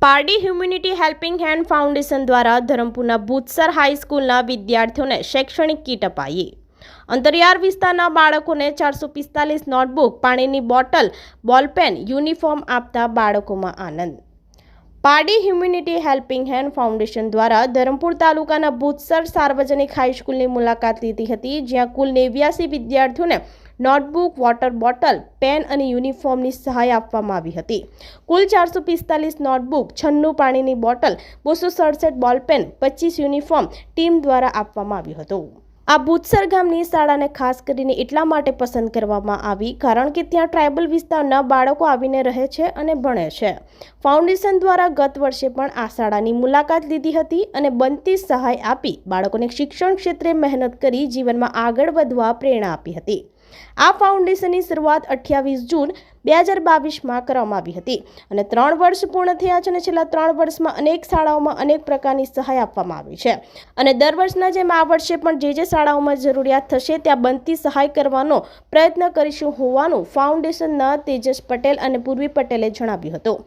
Pardi humanity helping hand foundation દ્વારા ધરમપુરના ભૂતસર હાઈસ્કૂલના વિદ્યાર્થીઓને શૈક્ષણિક કીટ અપાઈ। અંતરિયાળ વિસ્તારના બાળકોને 445 નોટબુક, પાણીની બોટલ, બોલપેન, યુનિફોર્મ આપતા બાળકોમાં આનંદ। Pardi humanity helping hand foundation દ્વારા ધરમપુર તાલુકાના ભૂતસર સાર્વજનિક હાઈસ્કૂલની મુલાકાત લીધી હતી, જ્યાં કુલ 89 વિદ્યાર્થીઓને નોટબુક, વોટર બોટલ, પેન અને યુનિફોર્મની સહાય આપવામાં આવી હતી। કુલ 445 નોટબુક, 96 પાણીની બોટલ, 267 બોલપેન, 25 યુનિફોર્મ ટીમ દ્વારા આપવામાં આવ્યું હતું। આ ભૂતસર ગામની શાળાને ખાસ કરીને એટલા માટે પસંદ કરવામાં આવી કારણ કે ત્યાં ટ્રાઇબલ વિસ્તારના બાળકો આવીને રહે છે અને ભણે છે। ફાઉન્ડેશન દ્વારા ગત વર્ષે પણ આ શાળાની મુલાકાત લીધી હતી અને બનતી સહાય આપી બાળકોને શિક્ષણ ક્ષેત્રે મહેનત કરી જીવનમાં આગળ વધવા પ્રેરણા આપી હતી। આ ફાઉન્ડેશનની શરૂઆત 28 જૂન 2022માં કરવામાં આવી હતી અને 3 વર્ષ પૂર્ણ થયા છે અને છેલ્લા 3 વર્ષમાં અનેક શાળાઓમાં અનેક પ્રકારની સહાય આપવામાં આવી છે અને દર વર્ષના જેમ આ વર્ષે પણ જે શાળાઓમાં જરૂરિયાત થશે ત્યાં બનતી સહાય કરવાનો પ્રયત્ન કરીશું હોવાનું ફાઉન્ડેશનના તેજસ પટેલ અને પૂર્વી પટેલે જણાવ્યું હતું।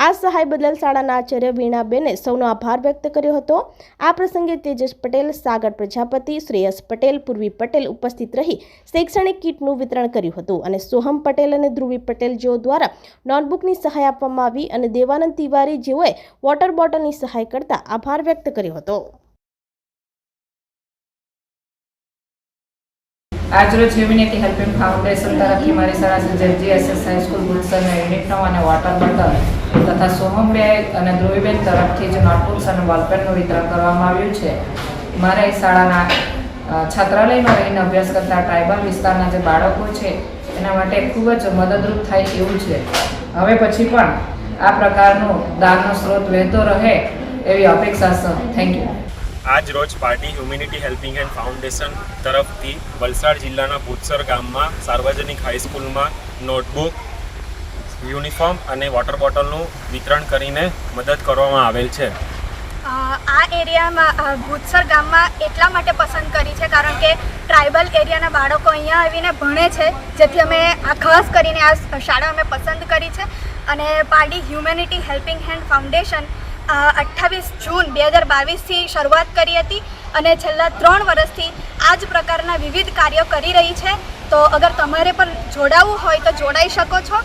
આ સહાય બદલ શાળાના આચાર્ય વીણાબેને સૌનો આભાર વ્યક્ત કર્યો હતો। આ પ્રસંગે તેજસ પટેલ, સાગર પ્રજાપતિ, શ્રેયસ પટેલ, પૂર્વી પટેલ ઉપસ્થિત રહી શૈક્ષણિક કીટનું વિતરણ કર્યું હતું અને સોહમ પટેલ અને ધ્રુવી પટેલ જેઓ દ્વારા નોટબુકની સહાય આપવામાં આવી અને દેવાનંદ તિવારી જેઓએ વોટર બોટલની સહાય કરતા આભાર વ્યક્ત કર્યો હતો। આજરોજ હ્યુમેનિટી હેલ્પિંગ ફાઉન્ડેશન તરફથી મારી શાળા JGSS હાઈસ્કૂલ ભૂતસરના યુનિટ 9 અને વોટર બોટલ તથા સોહમબેન અને ધ્રુવીબેન તરફથી જ નોટબુક્સ અને બોલપેનનું વિતરણ કરવામાં આવ્યું છે। મારા શાળાના છાત્રાલયમાં રહીને અભ્યાસ કરતા ટ્રાઇબલ વિસ્તારના જે બાળકો છે એના માટે ખૂબ જ મદદરૂપ થાય એવું છે। હવે પછી પણ આ પ્રકારનો દાનનો સ્ત્રોત વહેતો રહે એવી અપેક્ષા છે। Thank you. આજ રોજ Pardi humanity helping hand foundation તરફથી વલસાડ જિલ્લાના ભૂતસર ગામમાં સાર્વજનિક હાઈસ્કૂલમાં નોટબુક, યુનિફોર્મ અને વોટર બોટલનું વિતરણ કરીને મદદ કરવામાં આવેલ છે। આ એરિયામાં ભૂતસર ગામમાં એટલા માટે પસંદ કરી છે કારણ કે ટ્રાઇબલ એરિયાના બાળકો અહીંયા આવીને ભણે છે, જેથી અમે આ ખાસ કરીને આ શાળા અમે પસંદ કરી છે અને Pardi humanity helping hand foundation 28 જૂન 2022થી શરૂઆત કરી હતી અને છેલ્લા 3 વર્ષથી આ જ પ્રકારના વિવિધ કાર્યો કરી રહી છે। તો અગર તમારે પણ જોડાવવું હોય તો જોડાઈ શકો છો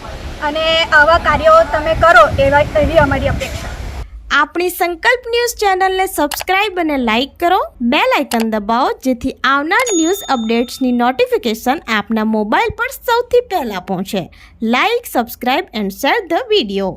અને આવા કાર્યો તમે કરો એવી અમારી અપેક્ષા। આપણી સંકલ્પ ન્યૂઝ ચેનલને સબસ્ક્રાઇબ અને લાઇક કરો, બેલ આઇકન દબાવો જેથી આવનાર ન્યૂઝ અપડેટ્સની નોટિફિકેશન આપના મોબાઈલ પર સૌથી પહેલા પહોંચે। Like, subscribe and share the video.